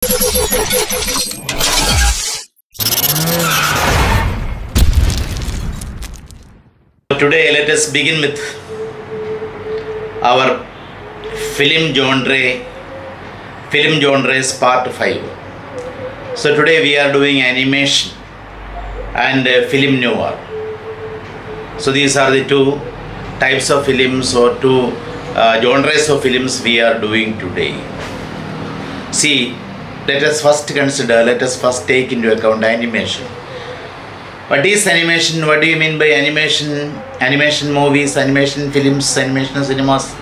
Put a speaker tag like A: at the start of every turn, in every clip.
A: Today let us begin with our film genres part 5. So today we are doing animation and film noir. So these are the two types of films or two genres of films we are doing today. See, let us first take into account animation. What is animation? What do you mean by animation? Animation movies, animation films, animation cinemas.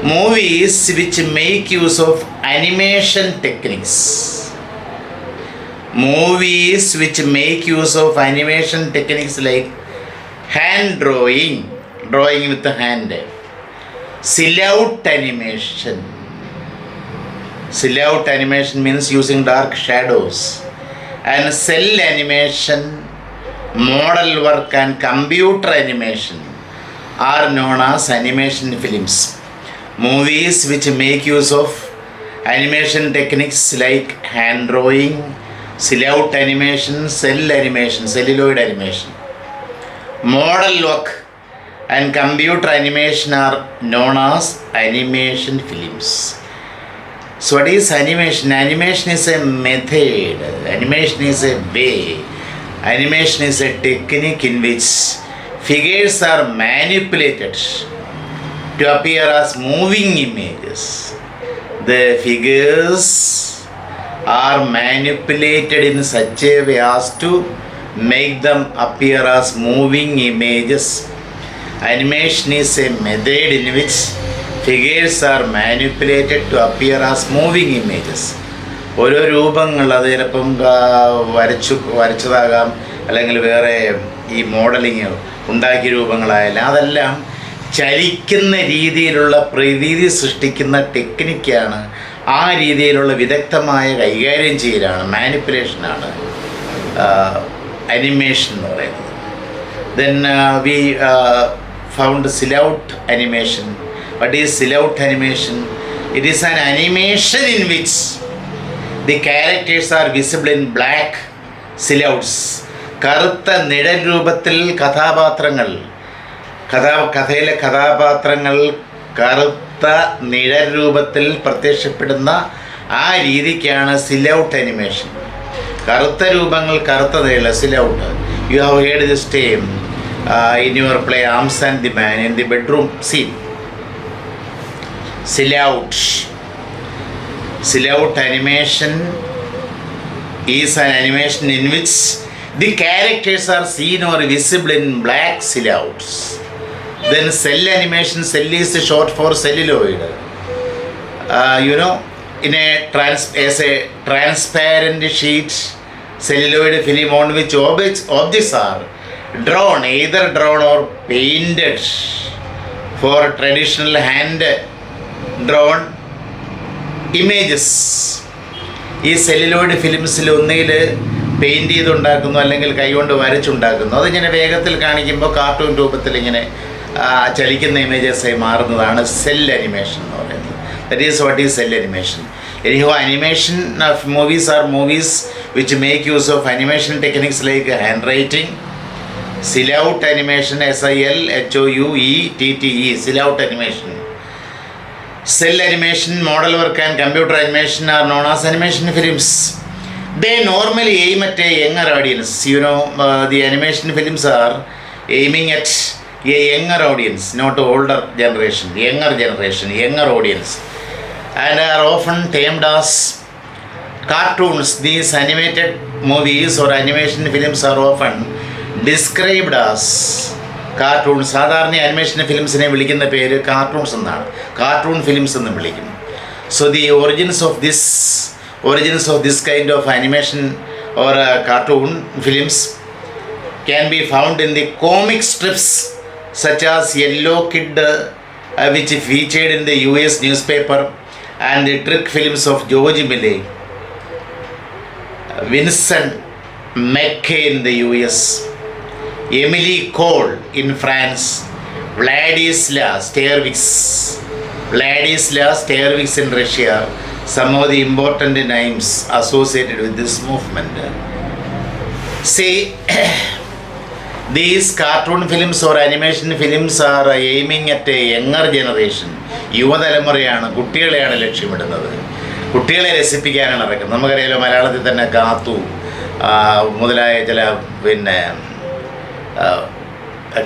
A: Movies which make use of animation techniques. Movies which make use of animation techniques like hand drawing with the hand. Silhouette animation. Silhouette animation means using dark shadows. And cell animation, model work and computer animation are known as animation films. Movies which make use of animation techniques like hand drawing, silhouette animation, celluloid animation, model work and computer animation are known as animation films. So what is animation? Animation is a method, animation is a way, animation is a technique in which figures are manipulated to appear as moving images. The figures are manipulated in such a way as to make them appear as moving images. Animation is a method in which figures are manipulated to appear as moving images. ഓരോ രൂപങ്ങൾ അത് ചിലപ്പം വരച്ചതാകാം, അല്ലെങ്കിൽ വേറെ ഈ modelling ഉണ്ടാക്കിയ രൂപങ്ങളായാലും അതെല്ലാം ചലിക്കുന്ന രീതിയിലുള്ള പ്രതീതി സൃഷ്ടിക്കുന്ന ടെക്നിക്കാണ്. ആ രീതിയിലുള്ള വിദഗ്ധമായ കൈകാര്യം ചെയ്യലാണ്, മാനിപ്പുലേഷനാണ് അനിമേഷൻ എന്ന് പറയുന്നത്. Then we found silhouette animation. What is silhouette animation? It is an animation in which the characters are visible in black silhouettes. കറുത്ത നിഴൽ രൂപത്തിൽ കഥയിലെ കഥാപാത്രങ്ങൾ കറുത്ത നിഴൽ രൂപത്തിൽ പ്രത്യക്ഷപ്പെടുന്ന ആ രീതിക്കാണ് സിലൗട്ട് അനിമേഷൻ. കറുത്ത രൂപങ്ങൾ, കറുത്ത നിഴൽ, silhouette. You have heard this term in your play Arms and the Man in the bedroom scene. Silhouette animation is an animation in which the characters are seen or visible in black silhouettes. Then cell animation, cell is short for celluloid. In a transparent sheet, celluloid film on which objects are drawn, either drawn or painted for traditional hand drawn images. ഈ celluloid ഫിലിംസിൽ ഒന്നുകിൽ paint ചെയ്തുണ്ടാക്കുന്നു അല്ലെങ്കിൽ കൈകൊണ്ട് വരച്ചുണ്ടാക്കുന്നു. അതിങ്ങനെ വേഗത്തിൽ കാണിക്കുമ്പോൾ cartoon രൂപത്തിൽ ഇങ്ങനെ ചലിക്കുന്ന ഇമേജസായി മാറുന്നതാണ് സെൽ അനിമേഷൻ എന്ന് പറയുന്നത്. That is what is cell animation. Anyhow animation of movies are movies which make use of animation techniques like hand writing, silhouette animation, SILHOUETTE, silhouette animation. Cell animation, model work and computer animation are known as animation films. They normally aim at a younger audience. The animation films are aiming at a younger audience, not older generation, younger audience, and are often termed as cartoons. These animated movies or animation films are often described as cartoons. സാധാരണ animation ഫിലിംസിനെ വിളിക്കുന്ന പേര് cartoons എന്നാണ്, cartoon films എന്നും വിളിക്കും. So the origins of this kind of animation or cartoon films can be found in the comic strips such as Yellow Kid, which featured in the US newspaper, and the trick films of George Mille, Vincent McKay in the US, Emily Cole in France, Vladislas Terwix in Russia, some of the important names associated with this movement. See, these cartoon films or animation films are aiming at a younger generation. യുവതലമുറയാണ്, കുട്ടികളെയാണ് ലക്ഷ്യമിടുന്നത്. കുട്ടികളെ രസിപ്പിക്കാനാണ് ഇറക്കുന്നത്. നമുക്കറിയാലോ, മലയാളത്തിൽ തന്നെ കാത്തു മുതലായ ചില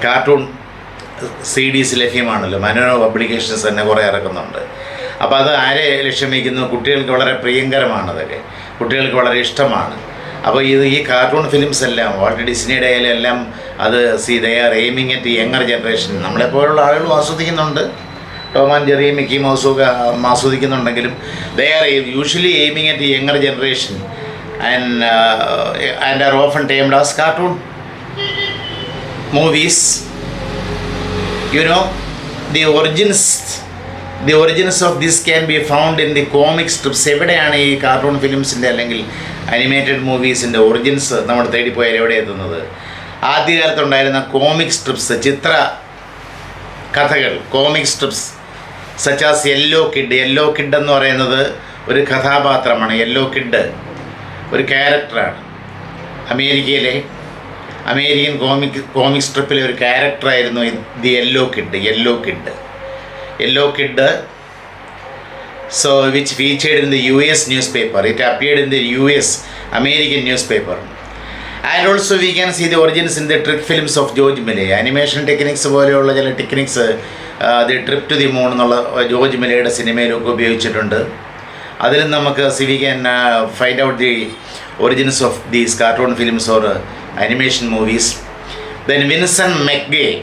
A: കാർട്ടൂൺ CDs ലഭ്യമാണല്ലോ. മനോരമ പബ്ലിക്കേഷൻസ് തന്നെ കുറേ ഇറക്കുന്നുണ്ട്. അപ്പോൾ അത് ആരെ ലക്ഷ്യം വയ്ക്കുന്നു? കുട്ടികൾക്ക് വളരെ പ്രിയങ്കരമാണ്. അതൊക്കെ കുട്ടികൾക്ക് വളരെ ഇഷ്ടമാണ്. അപ്പോൾ ഈ കാർട്ടൂൺ ഫിലിംസ് എല്ലാം വാൾട്ട് ഡിസ്നിയുടെ എല്ലാം അത് they are aiming at younger generation. നമ്മളെപ്പോലുള്ള ആളുകളും ആസ്വദിക്കുന്നുണ്ട്. ടോം ആൻഡ് ജെറി, മിക്കി മൗസും ഒക്കെ ആസ്വദിക്കുന്നുണ്ടെങ്കിലും they are usually aiming at younger generation and are often termed as cartoon movies. You know, the origins of this can be found in the comic strips. എവിടെയാണ് ഈ cartoon ഫിലിംസിൻ്റെ അല്ലെങ്കിൽ animated മൂവീസിൻ്റെ origins നമ്മൾ തേടിപ്പോയാൽ എവിടെ എത്തുന്നത്? ആദ്യകാലത്തുണ്ടായിരുന്ന comic strips, ചിത്ര കഥകൾ, comic strips such as yellow kid. Yellow kid എന്ന് പറയുന്നത് ഒരു കഥാപാത്രമാണ്. യെല്ലോ കിഡ് ഒരു ക്യാരക്ടറാണ്. അമേരിക്കൻ കോമിക് സ്ട്രിപ്പിലെ ഒരു ക്യാരക്ടറായിരുന്നു the yellow kid. So which featured in the US newspaper. It appeared in the American newspaper. And also we can see the origins in the trick films of George Millay. Animation techniques പോലെയുള്ള ചില techniques the trip to the moon എന്നുള്ള George മില്ലയുടെ സിനിമയിലൊക്കെ ഉപയോഗിച്ചിട്ടുണ്ട്. അതിലും നമുക്ക് we can find out the origins of these cartoon films or animation movies. Then Vincent McGay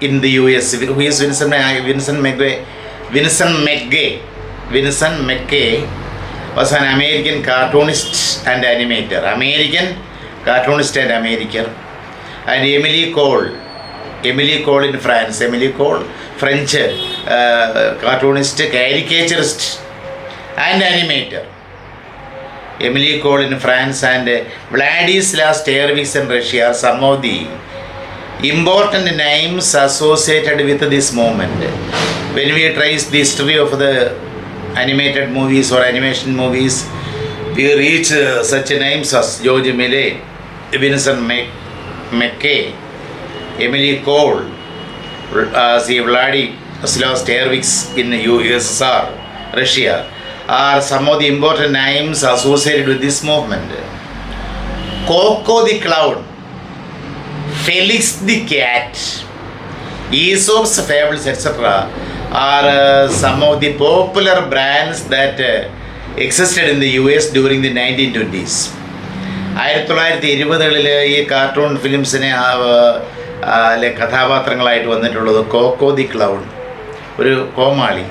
A: in the US. Who is Vincent McGay? Vincent McGay was an American cartoonist and animator. And Emily Cole in France. French cartoonist, caricaturist and animator. Emily Cole in France and B.A.Litt.Sem in Russia are some of the important names associated with this movement. When we trace the history of the animated movies or animation movies, we reach such names as George Millay, Vincent McGay, Emily Cole, B.A.Litt.Sem in USSR, Russia are some of the important names associated with this movement. Coco the Clown, Felix the Cat, Aesop's Fables, etc. are some of the popular brands that existed in the US during the 1920s. 1920-കളിൽ ഈ cartoon ഫിലിംസിനെ കഥാപാത്രങ്ങളായിട്ട് വന്നിട്ടുള്ളത് coco the clown, ഒരു കോമാളി;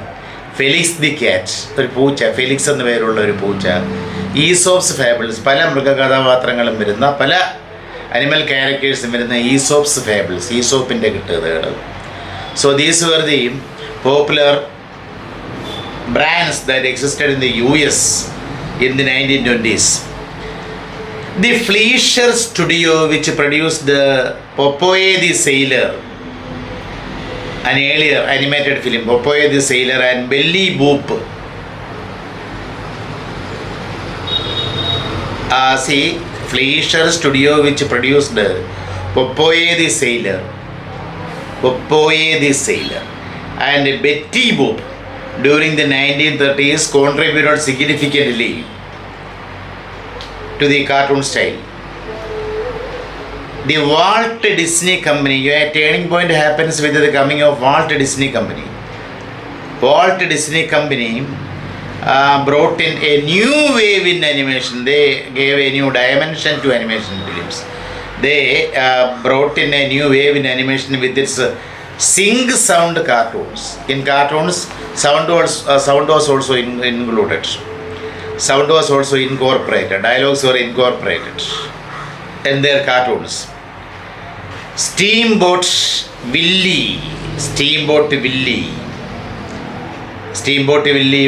A: Felix the cat, ഒരു പൂച്ച, Felix എന്ന പേരുള്ള ഒരു പൂച്ച; ഈസോപ്സ് ഫാബിൾസ്, പല മൃഗകഥാപാത്രങ്ങളും വരുന്ന, പല അനിമൽ ക്യാരക്ടേഴ്സും വരുന്ന ഈസോപ്സ് ഫാബിൾസ്, ഈസോപ്പിൻ്റെ കിട്ടുകഥകൾ. So these were the popular brands that existed in the US in the 1920s. The Fleischer Studio, which produced the Popeye the Sailor, an earlier animated film, Popeye the Sailor and Belly Boop. See, Fleischer Studio, which produced Popeye the Sailor, and Betty Boop during the 1930s contributed significantly to the cartoon style. The Walt Disney Company, a turning point happens with the coming of Walt Disney Company. Walt Disney Company brought in a new wave in animation. They gave a new dimension to animation films. They brought in a new wave in animation with its sing sound cartoons. In cartoons, sound was also included. Sound was also incorporated. Dialogues were incorporated in their cartoons. Steamboat Willie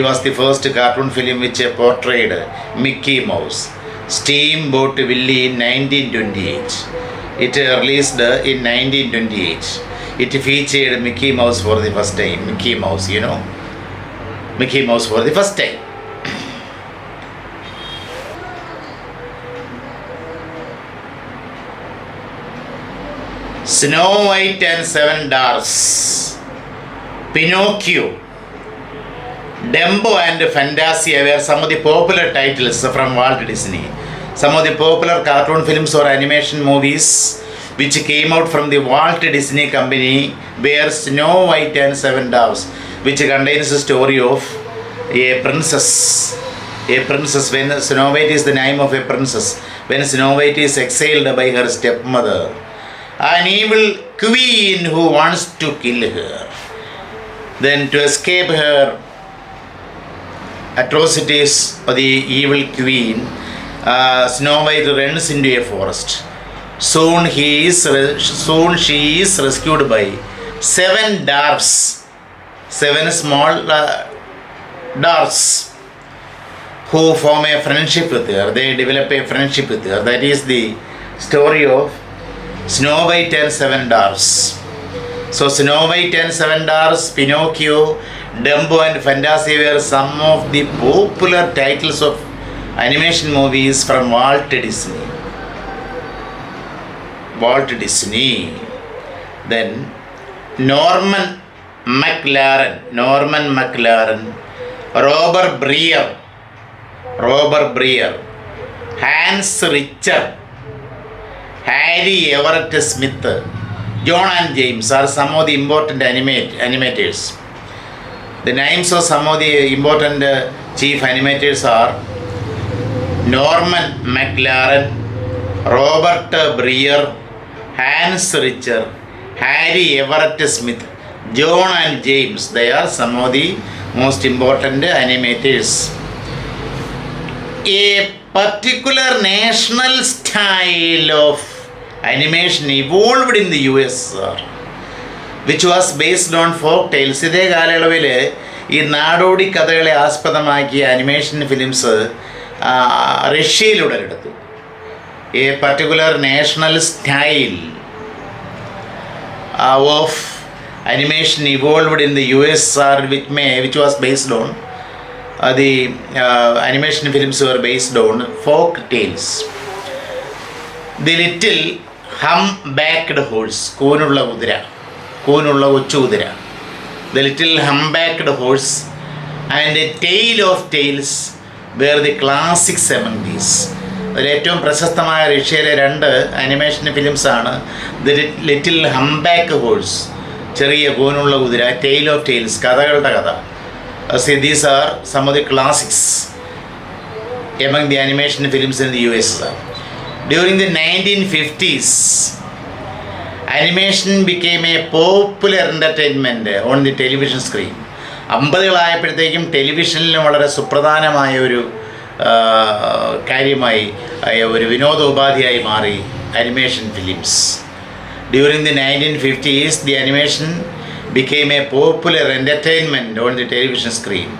A: was the first cartoon film which portrayed Mickey Mouse. Steamboat Willie in 1928. It released in 1928. It featured Mickey Mouse for the first time. Mickey Mouse, you know. Mickey Mouse for the first time. Snow White and Seven Dwarfs, Pinocchio, Dumbo and Fantasia were some of the popular titles from Walt Disney. Some of the popular cartoon films or animation movies which came out from the Walt Disney Company were Snow White and Seven Dwarfs, which contains a story of a princess. When Snow White is the name of a princess, when Snow White is exiled by her stepmother, an evil queen who wants to kill her. Then to escape her atrocities of the evil queen, Snow White runs into a forest. Soon she is rescued by 7 dwarfs, 7 small dwarfs who form a friendship with her. They develop a friendship with her. That is the story of Snow White and Seven Dwarfs. So Snow White and Seven Dwarfs, Pinocchio, Dumbo and Fantasia were some of the popular titles of animation movies from Walt Disney. Then Norman McLaren, Robert Breer, Hans Richter, Harry Everett Smith, John and James are some of the important animators. The names of some of the important chief animators are Norman McLaren, Robert Breer, Hans Richter, Harry Everett Smith, John and James. They are some of the most important animators. A particular national style of animation evolved in the USSR, which was based on folk tales. ഇതേ കാലയളവിൽ ഈ നാടോടി കഥകളെ ആസ്പദമാക്കിയ animation films റഷ്യയിൽ ഉടലെടുത്തു. A particular national style of animation evolved in the USSR, which was based on the animation films were based on folk tales. The Little Hump-Backed Horse, കൂനുള്ള കൊച്ചു കുതിര, The Little Hump-Backed Horse and A Tale of Tales were the classics among these. അതിൽ ഏറ്റവും പ്രശസ്തമായ റഷ്യയിലെ 2 animation ഫിലിംസാണ് the little humpback horse, ചെറിയ കൂനുള്ള കുതിര, tale of tales, കഥകളുടെ കഥ. These are some of the classics among the animation films in the USSR. During the 1950s, animation became a popular entertainment on the television screen. 50കളായപ്പോഴത്തേക്കും ടെലിവിഷനിലും വളരെ സുപ്രധാനമായ ഒരു കാര്യമായി, ഒരു വിനോദോപാധിയായി മാറി animation films. During the 1950s, the animation became a popular entertainment on the television screen.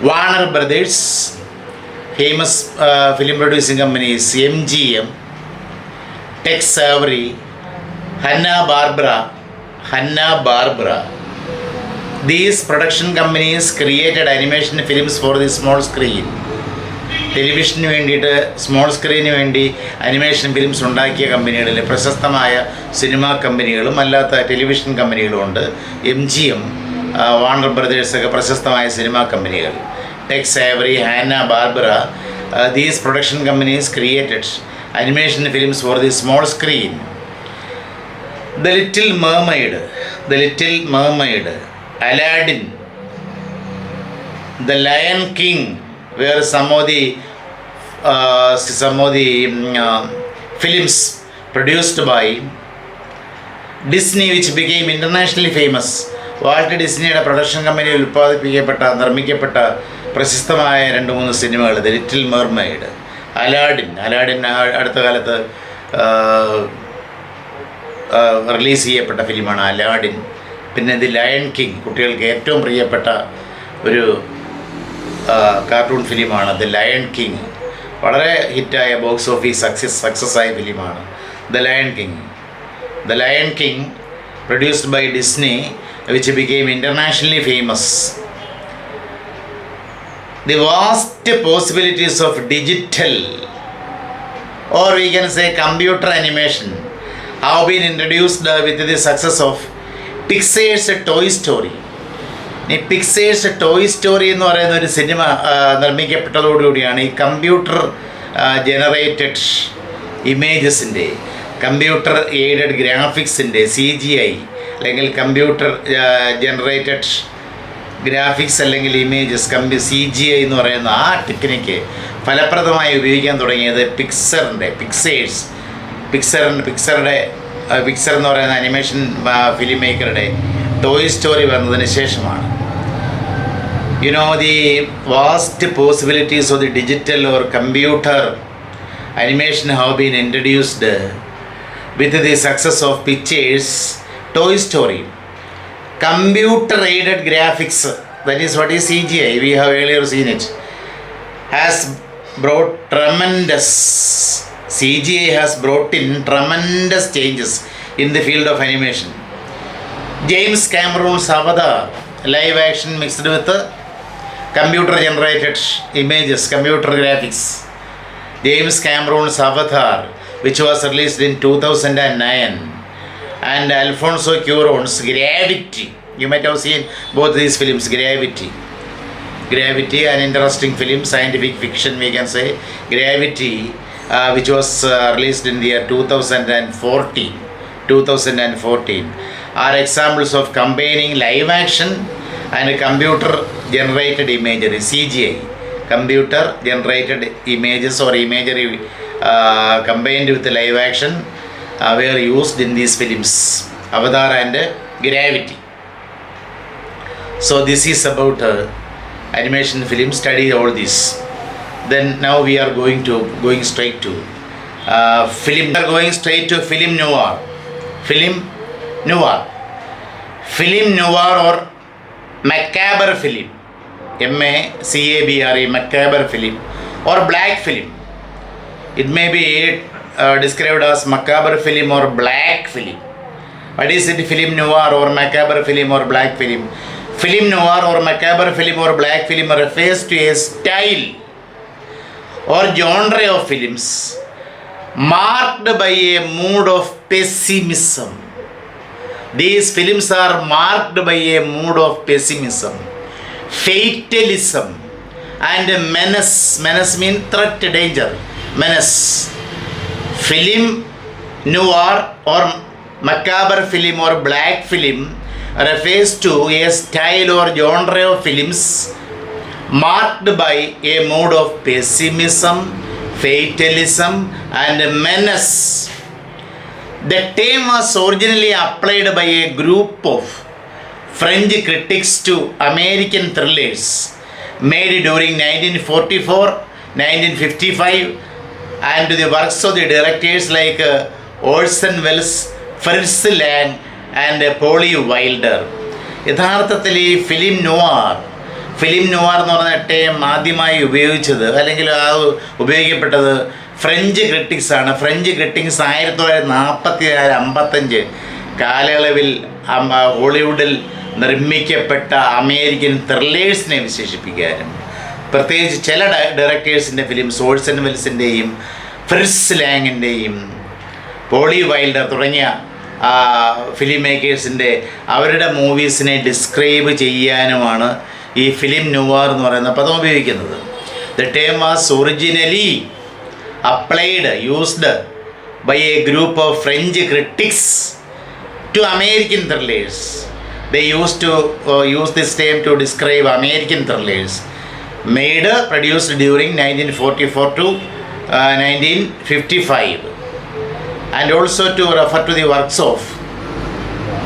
A: Warner Brothers, famous film producing companies, MGM, Tex Avery, Hanna-Barbera, these production companies created animation films for the small screen. ടെലിവിഷന് വേണ്ടിയിട്ട് small സ്ക്രീന് വേണ്ടി animation films ഉണ്ടാക്കിയ കമ്പനികളിൽ പ്രശസ്തമായ സിനിമാ കമ്പനികളും അല്ലാത്ത ടെലിവിഷൻ കമ്പനികളുമുണ്ട്. MGM, വാർണർ ബ്രദേഴ്സൊക്കെ പ്രശസ്തമായ സിനിമാ കമ്പനികൾ. Tex Avery, Hanna Barbera, these production companies created animation films for the small screen. The Little Mermaid, Aladdin, The Lion King were some of the films produced by Disney, which became internationally famous. Walt ഡിസ്നിയുടെ പ്രൊഡക്ഷൻ കമ്പനിയിൽ നിർമ്മിക്കപ്പെട്ട പ്രശസ്തമായ 2-3 സിനിമകൾ, the little mermaid, അലാഡിൻ അടുത്ത കാലത്ത് release ചെയ്യപ്പെട്ട ഫിലിമാണ് അലാഡിൻ. പിന്നെ ദി ലയൺ കിങ്, കുട്ടികൾക്ക് ഏറ്റവും പ്രിയപ്പെട്ട ഒരു കാർട്ടൂൺ ഫിലിമാണ് ദി ലയൺ കിങ്. വളരെ ഹിറ്റായ ബോക്സ് ഓഫീസ് സക്സസ് ആയ ഫിലിമാണ് the lion king produced by Disney, which became internationally famous. The vast possibilities of digital, or we can say computer animation, have been introduced with the success of Pixar's Toy Story. ഈ പിക്സേഴ്സ് toy story എന്ന് പറയുന്ന ഒരു സിനിമ നിർമ്മിക്കപ്പെട്ടതോടുകൂടിയാണ് ഈ computer generated ഇമേജസിൻ്റെ, computer aided ഗ്രാഫിക്സിൻ്റെ, CGI അല്ലെങ്കിൽ കമ്പ്യൂട്ടർ ജനറേറ്റഡ് ഗ്രാഫിക്സ് അല്ലെങ്കിൽ ഇമേജസ് CGI എന്ന് പറയുന്ന ആ ടെക്നിക്ക് ഫലപ്രദമായി ഉപയോഗിക്കാൻ തുടങ്ങിയത് പിക്സർ എന്ന് പറയുന്ന അനിമേഷൻ ഫിലിം മേക്കറുടെ ടോയ് സ്റ്റോറി വന്നതിന് ശേഷമാണ്. The vast possibilities of the digital or computer animation have been introduced with the success of Pixar's Toy Story. Computer aided graphics, that is what is CGI, we have earlier seen it, has brought tremendous, CGI has brought in tremendous changes in the field of animation. James Cameron's Avatar, live action mixed with computer generated images, computer graphics. James Cameron's Avatar, which was released in 2009, and Alfonso Cuarón's Gravity. You might have seen both these films. Gravity, an interesting film, scientific fiction we can say. Gravity, which was released in the year 2014, are examples of combining live action and computer generated imagery, CGI. Computer generated images or imagery combined with live action were used in these films, Avatar and Gravity. So this is about animation film. Study all this. Then now we are going straight to film. We are going straight to film noir. Film noir or macabre film, MACABRE, macabre film, or black film. It may be described as macabre film or black film. What is it? Film noir or macabre film or black film? Film noir or macabre film or black film refers to a style or genre of films marked by a mood of pessimism. These films are marked by a mood of pessimism, fatalism, and menace. Menace means threat, danger, menace. Film noir or macabre film or black film refers to a style or genre of films marked by a mood of pessimism, fatalism, and menace. The term was originally applied by a group of French critics to American thrillers made during 1944, 1955, and to the works of the directors like Orson Welles, Fritz Lang, and Polly Wilder. യഥാർത്ഥത്തിൽ ഈ film noir എന്ന് പറഞ്ഞ term ആദ്യമായി ഉപയോഗിച്ചത് അല്ലെങ്കിൽ ഉപയോഗിക്കപ്പെട്ടത് French ക്രിട്ടിക്സാണ്. French critics 1944-55 കാലയളവിൽ ഹോളിവുഡിൽ നിർമ്മിക്കപ്പെട്ട അമേരിക്കൻ ത്രില്ലേഴ്സിനെ വിശേഷിപ്പിക്കാനും, പ്രത്യേകിച്ച് ചില ഡയറക്ടേഴ്സിൻ്റെ ഫിലിംസ്, ഓൾസൺ വെൽസിൻ്റെയും ഫ്രിറ്റ്സ് ലാങ്ങിൻ്റെയും പോളി വൈൽഡർ തുടങ്ങിയ ഫിലിം മേക്കേഴ്സിൻ്റെ അവരുടെ മൂവീസിനെ ഡിസ്ക്രൈബ് ചെയ്യാനുമാണ് ഈ ഫിലിം നോവാർ എന്ന് പറയുന്ന പദം ഉപയോഗിക്കുന്നത്. The term was originally used by a group of French critics to American thrillers. They used to use this term to describe American thrillers produced during 1944 to 1955, and also to refer to the works of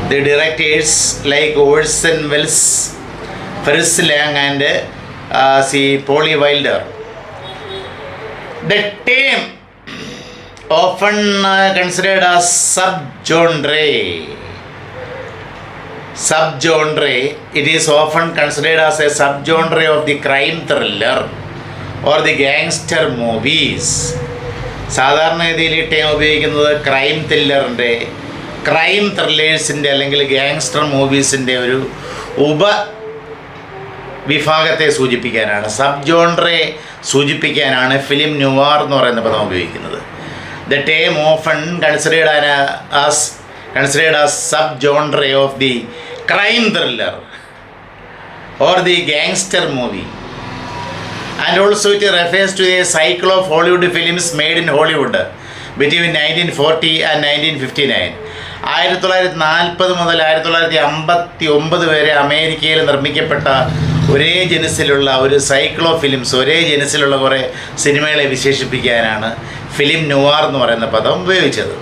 A: the directors like Orson Welles, Fritz Lang, and Polly Wilder. The term often considered as subgenre. It is often considered as a subgenre of the crime thriller or the gangster movies. സാധാരണ രീതിയിൽ ഈ time ഉപയോഗിക്കുന്നത് crime ത്രില്ലേഴ്സിൻ്റെ അല്ലെങ്കിൽ gangster മൂവീസിൻ്റെ ഒരു വിഭാഗത്തെ സൂചിപ്പിക്കാനാണ്, sub ജോൺറെ സൂചിപ്പിക്കാനാണ് film ന്യൂവാർ എന്ന് പറയുന്ന പദം ഉപയോഗിക്കുന്നത്. The term often considered as sub-genre of the crime thriller or the gangster movie, and also it refers to a cycle of Hollywood films made in Hollywood between 1940 and 1959. 1940 മുതൽ 1959 വരെ അമേരിക്കയിൽ നിർമ്മിക്കപ്പെട്ട ഒരേ ജനസിലുള്ള ഒരു സൈക്കിൾ ഓഫ് ഫിലിംസ്, ഒരേ ജനസിലുള്ള കുറേ സിനിമകളെ വിശേഷിപ്പിക്കാനാണ് film ന്യൂവാർ എന്ന് പറയുന്ന പദം ഉപയോഗിച്ചത്.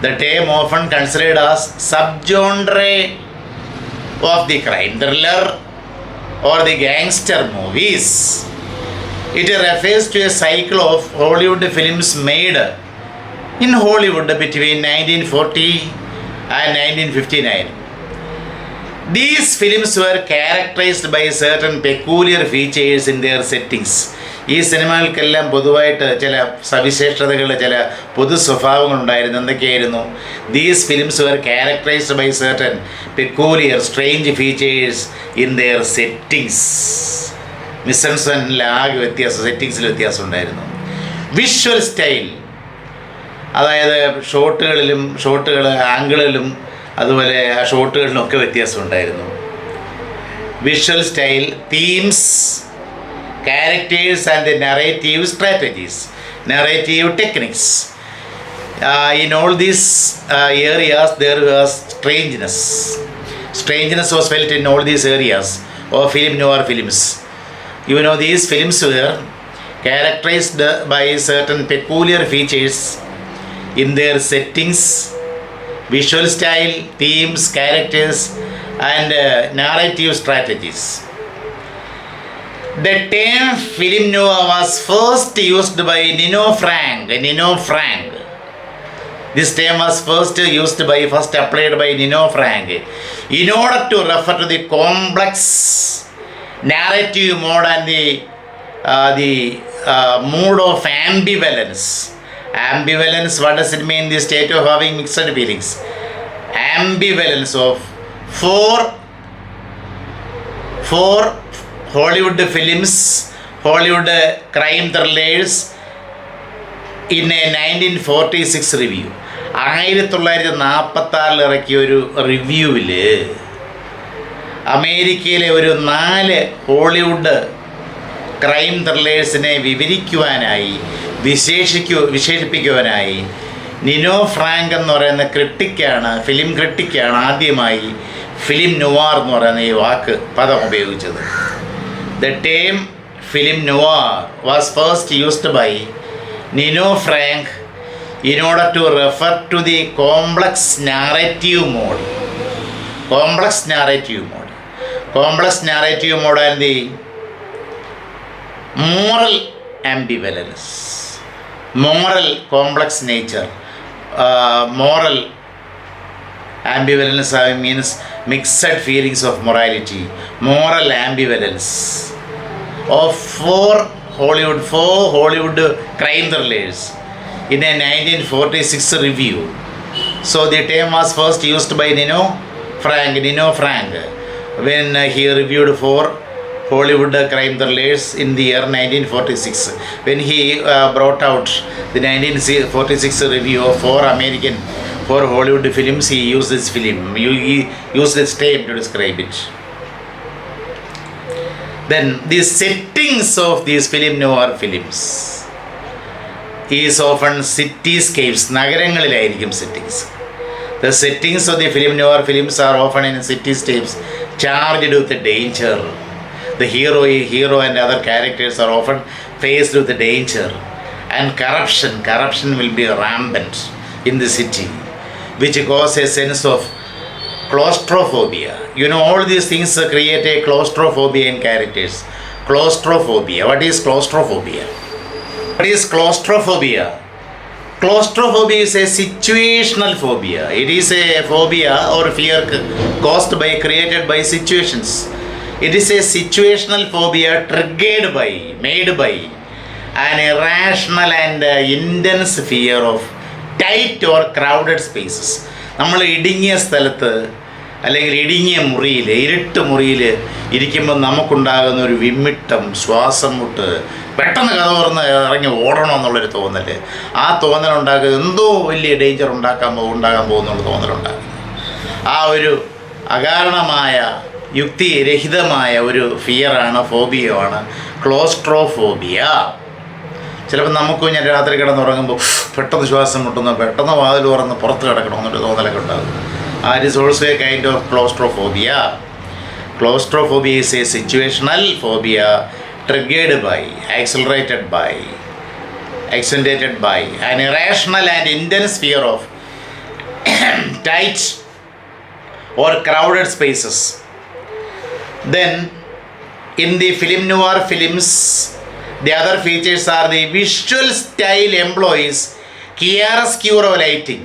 A: The term often considered as subgenre of the crime thriller or the gangster movies. It refers to a cycle of Hollywood films made in Hollywood between 1940 and 1959. These films were characterized by certain peculiar features in their settings. ഈ സിനിമകൾക്കെല്ലാം പൊതുവായിട്ട് ചില സവിശേഷതകൾ, ചില പൊതു സ്വഭാവങ്ങളുണ്ടായിരുന്നു. എന്തൊക്കെയായിരുന്നു? These films were characterized by certain peculiar strange features in their settings. മിസ്സൺസണിലാകെ വ്യത്യാസം, സെറ്റിങ്സിൽ വ്യത്യാസം ഉണ്ടായിരുന്നു. വിഷ്വൽ സ്റ്റൈൽ, അതായത് ഷോട്ടുകൾ ആംഗിളിലും അതുപോലെ ആ ഷോട്ടുകളിലൊക്കെ വ്യത്യാസം ഉണ്ടായിരുന്നു. Visual style, themes, characters and the narrative strategies, narrative techniques. In all these areas there was strangeness. Strangeness was felt in all these areas of film noir films. You know, these films were characterized by certain peculiar features in their settings, visual style, themes, characters and narrative strategies. The term film noir was first used by Nino Frank. This term was first applied by Nino Frank in order to refer to the complex narrative mode and the mood of ambivalence. Ambivalence, what does it mean? The state of having mixed feelings. Ambivalence of four Hollywood films, Hollywood crime thrillers in a 1946 review. 1946 ഇറക്കിയ ഒരു റിവ്യൂവിൽ അമേരിക്കയിലെ ഒരു 4 Hollywood crime ത്രില്ലേഴ്സിനെ വിവരിക്കുവാനായി വിശേഷിപ്പിക്കുവാനായി Nino Frank എന്ന് പറയുന്ന film ക്രിട്ടിക്കാണ് ആദ്യമായി film നുവാർ എന്ന് പറയുന്ന ഈ പദം ഉപയോഗിച്ചത്. The term film noir was first used by Nino Frank in order to refer to the complex narrative mode and the moral ambivalence, moral complex nature. Moral ambivalence means mixed feelings of morality. Moral ambivalence of four Hollywood crime thrillers in a 1946 review. So the term was first used by Nino Frank when he reviewed 4 Hollywood crime thrillers in the year 1946. When he brought out the 1946 review of 4 Hollywood films, he used this term to describe it. Then the settings of these film noir films is often cityscapes. നഗരങ്ങളിലായിരിക്കും settings. The settings of the film noir films are often in cityscapes charged with danger. The hero and other characters are often faced with danger and corruption. Corruption will be rampant in the city, which causes a sense of claustrophobia. You know, all these things create a claustrophobia in characters. Claustrophobia. What is claustrophobia? Claustrophobia is a situational phobia. It is a phobia or fear created by situations. It is a situational phobia made by an irrational and intense fear of tight or crowded spaces. നമ്മൾ ഇടുങ്ങിയ സ്ഥലത്ത് അല്ലെങ്കിൽ ഇടുങ്ങിയ മുറിയിൽ, ഇരുട്ട് മുറിയിൽ ഇരിക്കുമ്പോൾ നമുക്കുണ്ടാകുന്ന ഒരു വിമ്മിട്ടം, ശ്വാസം മുട്ട്, പെട്ടെന്ന് കഥ തുറന്ന് ഇറങ്ങി ഓടണമെന്നുള്ളൊരു തോന്നൽ, ആ തോന്നലുണ്ടാക്കുക എന്തോ വലിയ ഡേഞ്ചർ ഉണ്ടാകാൻ പോകുന്നുള്ള തോന്നലുണ്ടാകുന്നത്. ആ ഒരു അകാരണമായ യുക്തിരഹിതമായ ഒരു ഫിയറാണ്, ഫോബിയയാണ് ക്ലോസ്ട്രോഫോബിയ. ചിലപ്പോൾ നമുക്ക് ഞാൻ രാത്രി കിടന്നുറങ്ങുമ്പോൾ പെട്ടെന്ന് ശ്വാസം മുട്ടുന്നു, പെട്ടെന്ന് വാതിൽ തുറന്ന് പുറത്ത് കിടക്കണമെന്നൊരു തോന്നലൊക്കെ ഉണ്ടാകും. That is also a kind of claustrophobia. Claustrophobia is a situational phobia triggered by, accentuated by an irrational and intense fear of tight or crowded spaces. Then, in the film noir films, the other features are the visual style employs chiaroscuro lighting.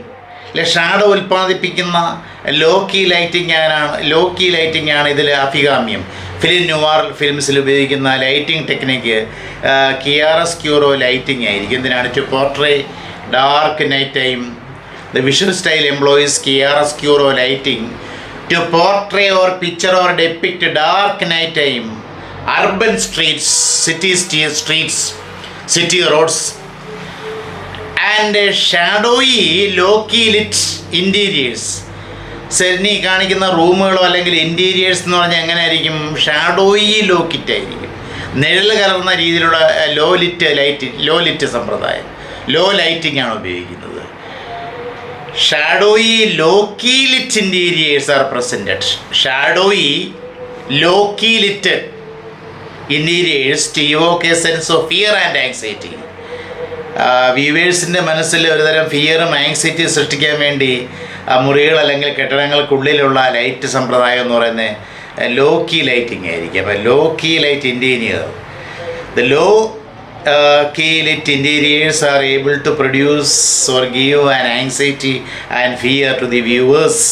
A: Shadow ഉൽപ്പാദിപ്പിക്കുന്ന law key lighting ആണ് ഇതിൽ അഭികാമ്യം. Film നുവാർ ഫിലിംസിൽ ഉപയോഗിക്കുന്ന lighting technique കിയാറസ്ക്യൂറോ lighting ആയിരിക്കും. എന്തിനാണ്? To portray dark night time. The visual style employs chiaroscuro lighting to portray or picture or depict dark night time, urban streets, city roads and shadowy low key lit interiors. സെന്നി കാണിക്കുന്ന റൂമുകളോ അല്ലെങ്കിൽ interiors എന്ന് പറഞ്ഞാൽ എങ്ങനെ ആയിരിക്കും? ഷാഡോയി ലോക്കിറ്റ് ആയിരിക്കും. നിഴൽ കലർന്ന രീതിയിലുള്ള ലോ ലിറ്റ് സമ്പ്രദായം, ലോ ലൈറ്റിംഗ് ആണ് ഉപയോഗിക്കുന്നത്. Shadowy low key lit interiors are presented. Shadowy low key lit interiors to evoke a sense of fear and anxiety. വ്യൂവേഴ്സിൻ്റെ മനസ്സിൽ ഒരുതരം ഫിയറും ആങ്സൈറ്റിയും സൃഷ്ടിക്കാൻ വേണ്ടി മുറികൾ അല്ലെങ്കിൽ കെട്ടിടങ്ങൾക്കുള്ളിലുള്ള ലൈറ്റ് സമ്പ്രദായം എന്ന് പറയുന്നത് ലോ കീ ലൈറ്റിംഗ് ആയിരിക്കും. അപ്പോൾ low key light interior, the low key lit interiors are able to produce or give an anxiety and fear to the viewers.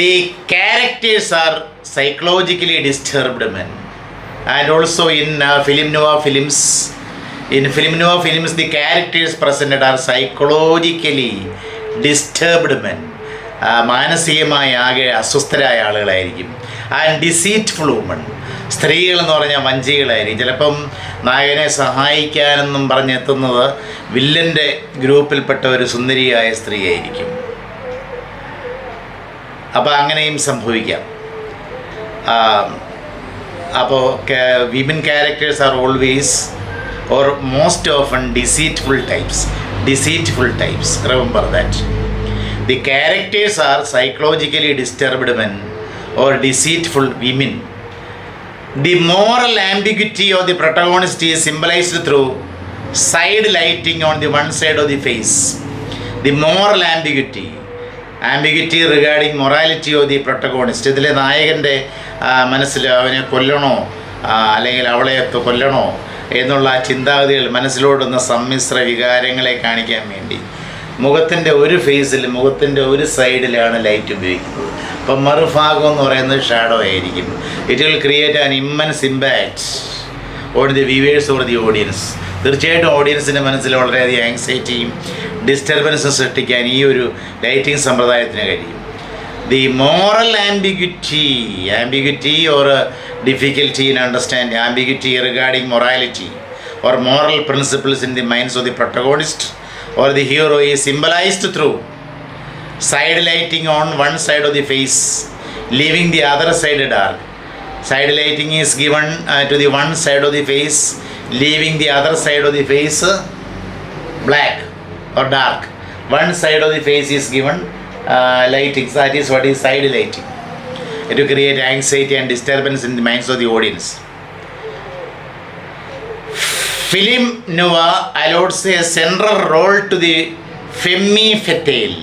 A: The characters are psychologically disturbed men. And also in film noir films, the characters presented are psychologically disturbed men. മാനസികമായി ആകെ അസ്വസ്ഥരായ ആളുകളായിരിക്കും. And deceitful woman, സ്ത്രീകൾ എന്ന് പറഞ്ഞാൽ വഞ്ചികളായിരിക്കും. ചിലപ്പം നായകനെ സഹായിക്കാനെന്നും പറഞ്ഞെത്തുന്നത് വില്ലൻ്റെ ഗ്രൂപ്പിൽപ്പെട്ട ഒരു സുന്ദരിയായ സ്ത്രീയായിരിക്കും. അപ്പോൾ അങ്ങനെയും സംഭവിക്കാം. അപ്പോൾ women characters are always or most often deceitful types. Remember that. The characters are psychologically disturbed men or deceitful women. The moral ambiguity of the protagonist is symbolized through side lighting on the one side of the face. The moral ambiguity regarding morality of the protagonist. ഇതിലെ നായകൻ്റെ മനസ്സിൽ അവനെ കൊല്ലണോ അല്ലെങ്കിൽ അവളെ കൊല്ലണോ എന്നുള്ള ചിന്താഗതികൾ മനസ്സിലോടുന്ന സമ്മിശ്ര വികാരങ്ങളെ കാണിക്കാൻ വേണ്ടി മുഖത്തിൻ്റെ ഒരു ഫേസിൽ, മുഖത്തിൻ്റെ ഒരു സൈഡിലാണ് ലൈറ്റ് ഉപയോഗിക്കുന്നത്. അപ്പം മറുഭാഗം എന്ന് പറയുന്നത് ഷാഡോ ആയിരിക്കും. It will create an immense impact on the viewers or the audience. തീർച്ചയായിട്ടും ഓഡിയൻസിൻ്റെ മനസ്സിൽ വളരെയധികം ആങ്സൈറ്റിയും ഡിസ്റ്റർബൻസും സൃഷ്ടിക്കാൻ ഈ ഒരു ലൈറ്റിംഗ് സമ്പ്രദായത്തിന് കഴിയും. The moral ambiguity or difficulty in understanding, ambiguity regarding morality or moral principles in the minds of the protagonist or the hero is symbolized through side lighting on one side of the face, leaving the other side dark. Side lighting is given to the one side of the face, leaving the other side of the face black or dark. One side of the face is given lighting. That is what is side lighting. It will create anxiety and disturbance in the minds of the audience. Film noir allows a central role to the femme fatale.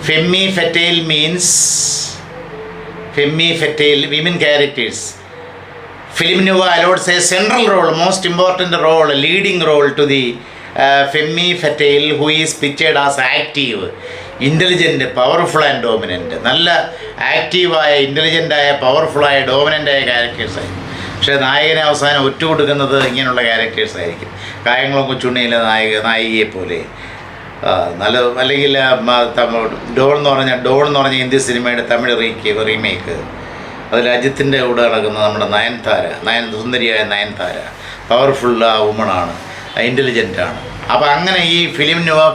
A: Femme fatale means women characters. Film noir allows a central role, most important role, leading role to the femme fatale, who is pictured as active, intelligent, powerful and dominant. നല്ല ആക്റ്റീവായ, ഇൻ്റലിജൻ്റായ, പവർഫുള്ളായ, ഡോമിനൻ്റായ ക്യാരക്ടേഴ്സായി. പക്ഷേ നായകനെ അവസാനം ഒറ്റ കൊടുക്കുന്നത് ഇങ്ങനെയുള്ള ക്യാരക്ടേഴ്സായിരിക്കും. കായംകുളം കൊച്ചുണ്ണിയിലെ നായികയെ പോലെ നല്ല അല്ലെങ്കിൽ ഡോൺ എന്ന് പറഞ്ഞ ഹിന്ദി സിനിമയുടെ തമിഴ് റീമേക്ക്, അതിൽ അജിത്തിൻ്റെ കൂടെ നടക്കുന്ന നമ്മുടെ സുന്ദരിയായ നയൻതാര, പവർഫുൾ ആ വുമണാണ്, ഇൻ്റലിജൻ്റാണ്. അപ്പോൾ അങ്ങനെ ഈ ഫിലിം നോർ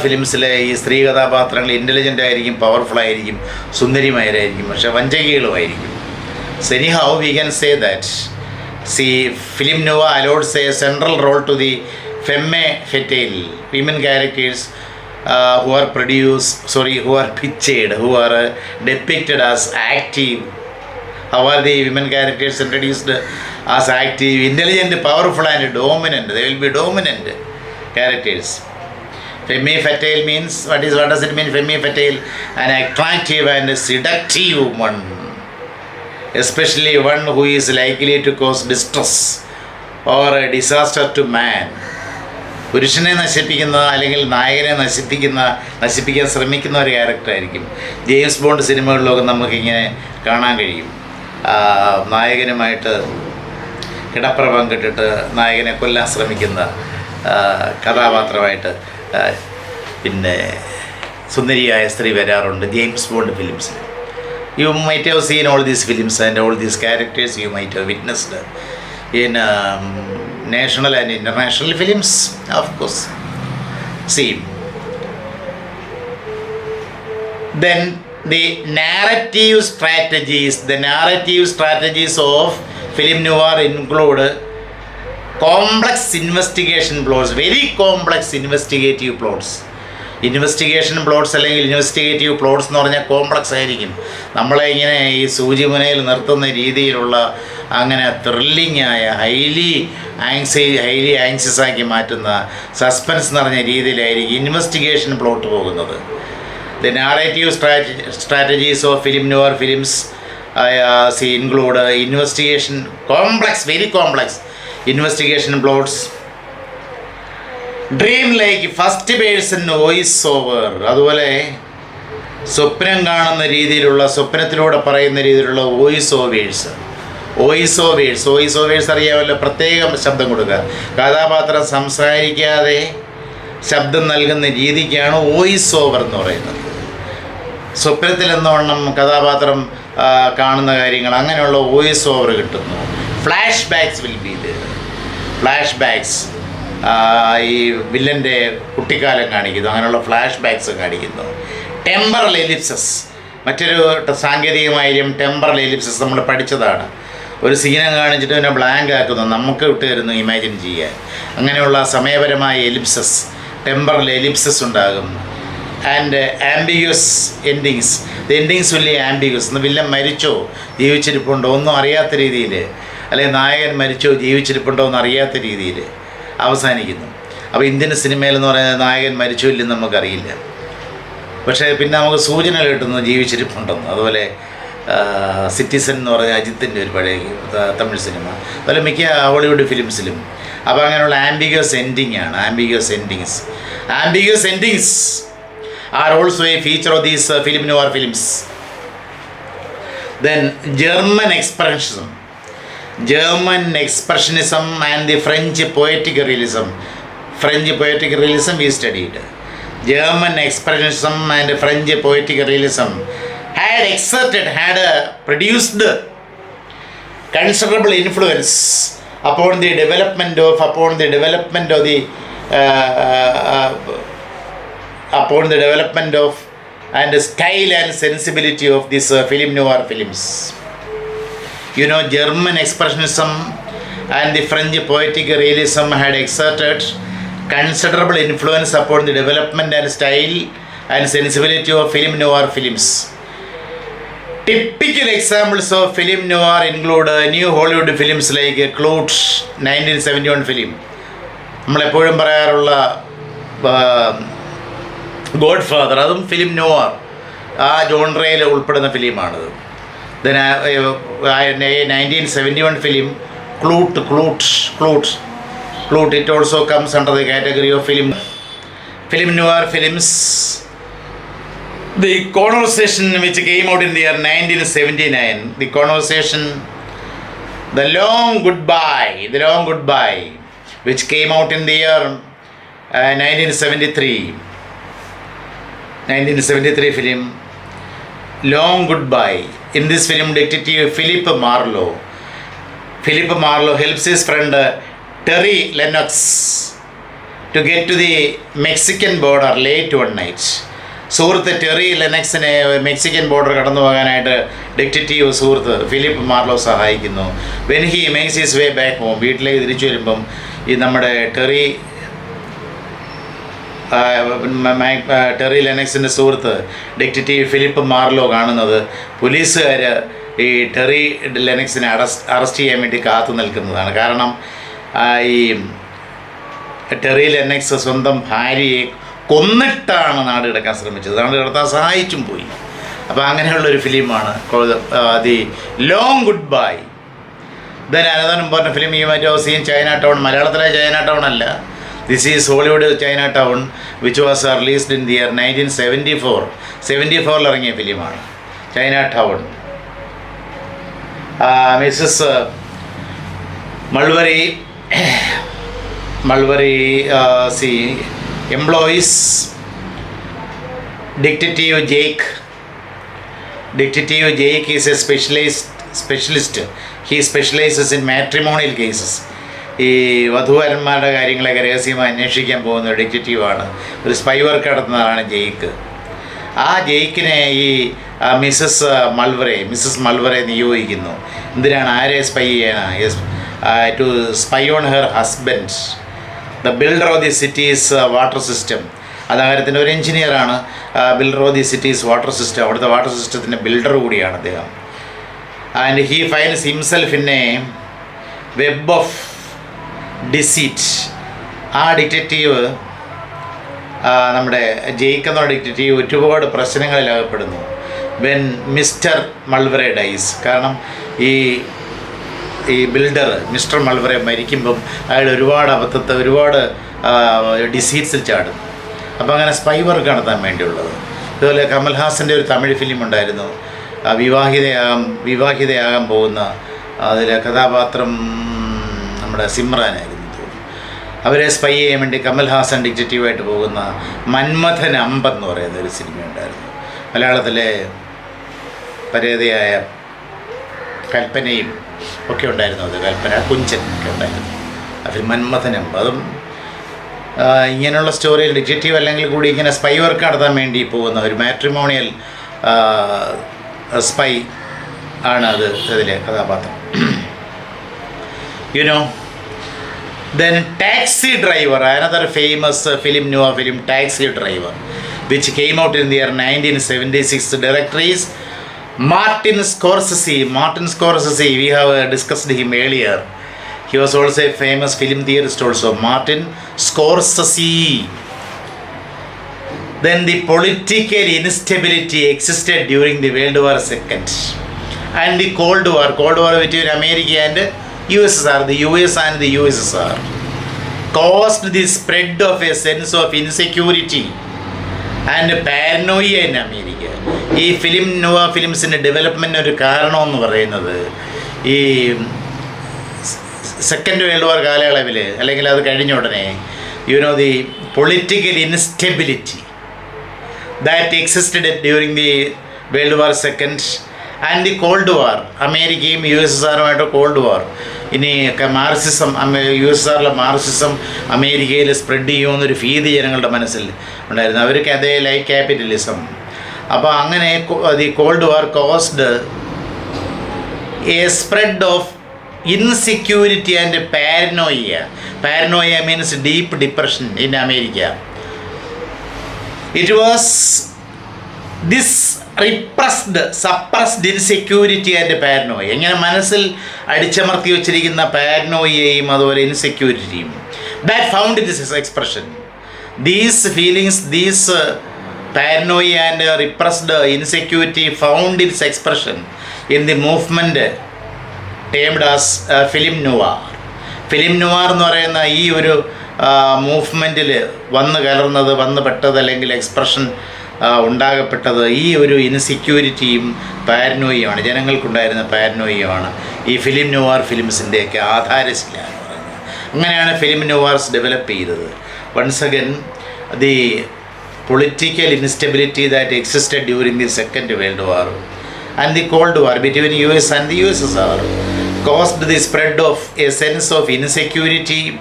A: ഫിലിംസിലെ ഈ സ്ത്രീ കഥാപാത്രങ്ങൾ ഇൻ്റലിജൻ്റ് ആയിരിക്കും, പവർഫുള്ളായിരിക്കും, സുന്ദരിമാരായിരിക്കും, പക്ഷേ വഞ്ചകികളുമായിരിക്കും. So anyhow we can say that film noir allows a central role to the femme fatale women characters who are pictured, who are depicted as active. How are the women characters introduced as active, intelligent, powerful and dominant? They will be dominant characters. Femme fatale means, what does it mean? Femme fatale, an attractive and seductive woman, especially one who is likely to cause distress or a disaster to man. പുരുഷനെ നശിപ്പിക്കുന്ന അല്ലെങ്കിൽ നായകനെ നശിപ്പിക്കാൻ ശ്രമിക്കുന്ന ഒരു ക്യാരക്ടറായിരിക്കും. James bond സിനിമകളിലൊക്കെ നമുക്കിങ്ങനെ കാണാൻ കഴിയും. നായകനുമായിട്ട് കിടപ്പറ പങ്കിട്ടിട്ട് നായകനെ കൊല്ലാൻ ശ്രമിക്കുന്ന കഥാപാത്രമായിട്ട് പിന്നെ സുന്ദരിയായ സ്ത്രീ വരാറുണ്ട് ജെയിംസ് ബോണ്ട് ഫിലിംസിൽ. You might have seen all these films and all these characters you might have witnessed in national and international films, of course. See, then the narrative strategies of film noir include complex investigation plots, very complex investigative plots. Investigation plots അല്ലെങ്കിൽ investigative plots എന്ന് പറഞ്ഞാൽ complex ആയിരിക്കും. നമ്മളെ ഇങ്ങനെ ഈ സൂചിമുനയിൽ നിർത്തുന്ന രീതിയിലുള്ള അങ്ങനെ ത്രില്ലിംഗ് ആയ ഹൈലി ആങ്ഷ്യസ് ആക്കി മാറ്റുന്ന സസ്പെൻസ് നിറഞ്ഞ രീതിയിലായിരിക്കും ഇൻവെസ്റ്റിഗേഷൻ പ്ലോട്ട് പോകുന്നത്. The narrative strategies of film noir films include investigation, very complex investigation plots. Dream like first person voice over, അതുപോലെ സ്വപ്നം കാണുന്ന രീതിയിലുള്ള, സ്വപ്നത്തിലൂടെ പറയുന്ന രീതിയിലുള്ള വോയിസ് ഓവേഴ്സ് അറിയാമല്ലോ. പ്രത്യേകം ശബ്ദം കൊടുക്കുക, കഥാപാത്രം സംസാരിക്കാതെ ശബ്ദം നൽകുന്ന രീതിക്കാണ് വോയിസ് ഓവർ എന്ന് പറയുന്നത്. സ്വപ്നത്തിൽ എന്നോണം കഥാപാത്രം കാണുന്ന കാര്യങ്ങൾ, അങ്ങനെയുള്ള വോയിസ് ഓവർ കിട്ടുന്നു. ഫ്ലാഷ് ബാക്സ് ഈ വില്ലൻ്റെ കുട്ടിക്കാലം കാണിക്കുന്നു, അങ്ങനെയുള്ള ഫ്ലാഷ് ബാക്സ് കാണിക്കുന്നു. ടെമ്പറൽ എലിപ്സസ്, മറ്റൊരു സാങ്കേതികമായും ടെമ്പറൽ എലിപ്സസ് നമ്മൾ പഠിച്ചതാണ്. ഒരു സീനം കാണിച്ചിട്ട് പിന്നെ ബ്ലാങ്ക് ആക്കുന്നു, നമുക്ക് വിട്ട് തരുന്നു ഇമാജിൻ ചെയ്യാൻ. അങ്ങനെയുള്ള സമയപരമായ ടെമ്പറൽ എലിപ്സസ് ഉണ്ടാകും. ആൻഡ് ആംബിഗ്യസ് എൻഡിങ്സ്, എൻഡിങ്സ് വലിയ ആംബിഗ്യസ്. വില്ലൻ മരിച്ചോ ജീവിച്ചിരിപ്പുണ്ടോ ഒന്നും അറിയാത്ത രീതിയിൽ, അല്ലെങ്കിൽ നായകൻ മരിച്ചോ ജീവിച്ചിരിപ്പുണ്ടോ എന്ന് അറിയാത്ത രീതിയിൽ അവസാനിക്കുന്നു. അപ്പോൾ ഇന്ത്യൻ സിനിമയിലെന്ന് പറയുന്നത് നായകൻ മരിച്ചോ ഇല്ലെന്ന് നമുക്കറിയില്ല, പക്ഷേ പിന്നെ നമുക്ക് സൂചന കിട്ടുന്നു ജീവിച്ചിരിപ്പുണ്ടെന്ന്. അതുപോലെ സിറ്റിസൺ എന്ന് പറഞ്ഞ അജിത്തിൻ്റെ ഒരു പഴയ തമിഴ് സിനിമ, അതുപോലെ മിക്ക ഹോളിവുഡ് ഫിലിംസിലും. അപ്പോൾ അങ്ങനെയുള്ള ambiguous endings are also a feature of these film noir films. Then German expressionism and the French poetic realism we studied. German expressionism and French poetic realism had produced considerable influence upon the development of and style and sensibility of this film noir films. You know, German expressionism and the French poetic realism had exerted considerable influence upon the development and style and sensibility of film noir films. Typical examples of film noir include new Hollywood films like Clout 1971 film. നമ്മളെപ്പോഴും പറയാറുള്ള Godfather, അതും film noir ആ ജോൺറയിൽ ഉൾപ്പെടുന്ന ഫിലിമാണത്. Then 1971 film Klute, it also comes under the category of film noir films. The Conversation which came out in the year 1979, the Conversation, the Long Goodbye which came out in the year 1973 film Long Goodbye. In this film, detective Philip Marlowe helps his friend Terry Lennox to get to the Mexican border late one night. സുഹൃത്ത് Terry ലെനക്സിനെ Mexican border കടന്നു പോകാനായിട്ട് detective സുഹൃത്ത് Philip Marlow സഹായിക്കുന്നു. When he makes his way back home, വീട്ടിലേക്ക് തിരിച്ചു വരുമ്പം ഈ നമ്മുടെ ടെറി ലെനക്സിൻ്റെ സുഹൃത്ത് ഡിറ്റക്റ്റീവ് ഫിലിപ്പ് മാർലോ കാണുന്നത് പോലീസുകാർ ഈ ടെറി ലെനക്സിനെ അറസ്റ്റ് ചെയ്യാൻ വേണ്ടി കാത്തു നിൽക്കുന്നതാണ്. കാരണം ഈ ടെറി ലെനക്സ് സ്വന്തം ഭാര്യയെ കൊന്നിട്ടാണ് നാട് കിടക്കാൻ ശ്രമിച്ചത്. നാട് കിടത്താൻ സഹായിച്ചും പോയി. അപ്പോൾ അങ്ങനെയുള്ളൊരു ഫിലിമാണ് the Long Goodbye. Then another important film you might have seen Chinatown. മലയാളത്തിലെ ചൈന ടൗൺ അല്ല, this is Hollywood Chinatown which was released in the year 1974 ഇറങ്ങിയ ഫിലിമാണ് Chinatown. Mrs Mulwray employs Detective Jake. Detective Jake is a specialist. He specializes in matrimonial cases. ഈ വധുവരന്മാരുടെ കാര്യങ്ങളൊക്കെ രഹസ്യമായി അന്വേഷിക്കാൻ പോകുന്ന ഒരു ഡിറ്റക്റ്റീവാണ്. ഒരു സ്പൈ വർക്ക് നടത്തുന്നതാണ് ജെയ്ക്ക്. ആ ജെയ്ക്കിനെ ഈ മിസ്സസ് മൾവറെ നിയോഗിക്കുന്നു. എന്തിനാണ്? ആരെ സ്പൈ ചെയ്യണം? To spy on her husband, the builder of the city's water system. അതാരത്തിൻ്റെ ഒരു എഞ്ചിനീയറാണ്. Builder of the city's water system, അവിടുത്തെ വാട്ടർ സിസ്റ്റത്തിൻ്റെ ബിൽഡർ കൂടിയാണ് അദ്ദേഹം. And he finds himself in a web of deceit. ആ ഡിറ്റക്റ്റീവ്, നമ്മുടെ ജെയ്ക്ക് എന്ന ഡിറ്റക്റ്റീവ് ഒരുപാട് പ്രശ്നങ്ങളിൽ അകപ്പെടുന്നു. When Mr Mulwray dies. കാരണം ഈ ബിൽഡർ മിസ്റ്റർ മൾവറെ മരിക്കുമ്പം അയാൾ ഒരുപാട് ഡിസീറ്റ്സിൽ ചാടും. അപ്പോൾ അങ്ങനെ സ്പൈ വർക്ക് നടത്താൻ വേണ്ടിയുള്ളത്. അതുപോലെ കമൽഹാസൻ്റെ ഒരു തമിഴ് ഫിലിം ഉണ്ടായിരുന്നു, വിവാഹിതയാകാൻ പോകുന്ന. അതിലെ കഥാപാത്രം നമ്മുടെ സിമ്രാനായിരുന്നു തോന്നുന്നു. അവരെ സ്പൈ ചെയ്യാൻ വേണ്ടി കമൽഹാസൻ ഡിറ്റക്റ്റീവായിട്ട് പോകുന്ന മന്മഥൻ അമ്പെന്ന് പറയുന്ന ഒരു സിനിമയുണ്ടായിരുന്നു. മലയാളത്തിലെ പരേതയായ കൽപ്പനയും ഒക്കെ ഉണ്ടായിരുന്നു. അത് കൽപ്പന കുഞ്ചൻ ഒക്കെ ഉണ്ടായിരുന്നു. അതിൽ മന്മഥനം. അതും ഇങ്ങനെയുള്ള സ്റ്റോറിയിൽ ഡിറ്റക്റ്റീവ് അല്ലെങ്കിൽ കൂടി ഇങ്ങനെ സ്പൈ വർക്ക് നടത്താൻ വേണ്ടി പോകുന്ന ഒരു മാട്രിമോണിയൽ സ്പൈ ആണ് അതിലെ കഥാപാത്രം. Then Taxi Driver, another famous film, Noir film, Taxi Driver, which came out in the year 1976. Director is Martin Scorsese. We have discussed him earlier. He was also a famous film theorist also, Martin Scorsese. Then the political instability existed during the World War II and the Cold War between America and USSR, the US and the USSR, caused the spread of a sense of insecurity and paranoia in America. ഈ Nova ഫിലിംസിൻ്റെ ഡെവലപ്മെൻറ്റിന് ഒരു കാരണമെന്ന് പറയുന്നത് ഈ second world war കാലയളവിൽ അല്ലെങ്കിൽ അത് കഴിഞ്ഞ ഉടനെ the political instability that existed during the world war second and the cold വാർ. അമേരിക്കയും USSRുമായിട്ട് കോൾഡ് വാർ. ഇനി മാർക്സിസം, USSRിലെ മാർക്സിസം അമേരിക്കയിൽ സ്പ്രെഡ് ചെയ്യുമെന്നൊരു ഭീതി ജനങ്ങളുടെ മനസ്സിൽ ഉണ്ടായിരുന്നു. അവർക്ക് അതേ ലൈക്ക് ക്യാപിറ്റലിസം. അപ്പോൾ അങ്ങനെ the cold war caused a spread of insecurity and paranoia means deep depression in America. It was this suppressed insecurity and paranoia. ഇങ്ങനെ മനസ്സിൽ അടിച്ചമർത്തി വച്ചിരിക്കുന്ന പാരനോയയും അതുപോലെ ഇൻസെക്യൂരിറ്റിയും that found this expression. These feelings, these paranoia and repressed insecurity found its expression in the movement termed as film noir. Film noir എന്ന് പറയുന്ന ഈ ഒരു മൂവ്മെൻറ്റിൽ വന്നു പെട്ടത് അല്ലെങ്കിൽ എക്സ്പ്രഷൻ ഉണ്ടാകപ്പെട്ടത് ഈ ഒരു ഇൻസെക്യൂരിറ്റിയും പാരനോയുമാണ്. ജനങ്ങൾക്കുണ്ടായിരുന്ന പാരനോയുമാണ് ഈ ഫിലിം നോവാർ ഫിലിംസിൻ്റെയൊക്കെ ആധാരശില എന്ന് പറയുന്നത്. അങ്ങനെയാണ് ഫിലിം നോവാർസ് ഡെവലപ്പ് ചെയ്തത്. once again the political instability that existed during the Second World War and the Cold War between US and the USSR caused the spread of a sense of insecurity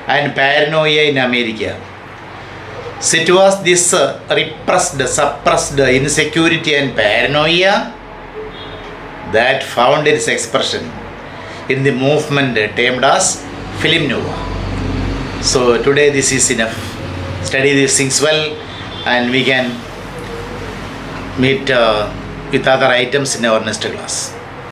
A: and paranoia in America. So it was this suppressed insecurity and paranoia that found its expression in the movement termed as film noir. So today this is enough. Study these things well, and we can meet with other items in our next class.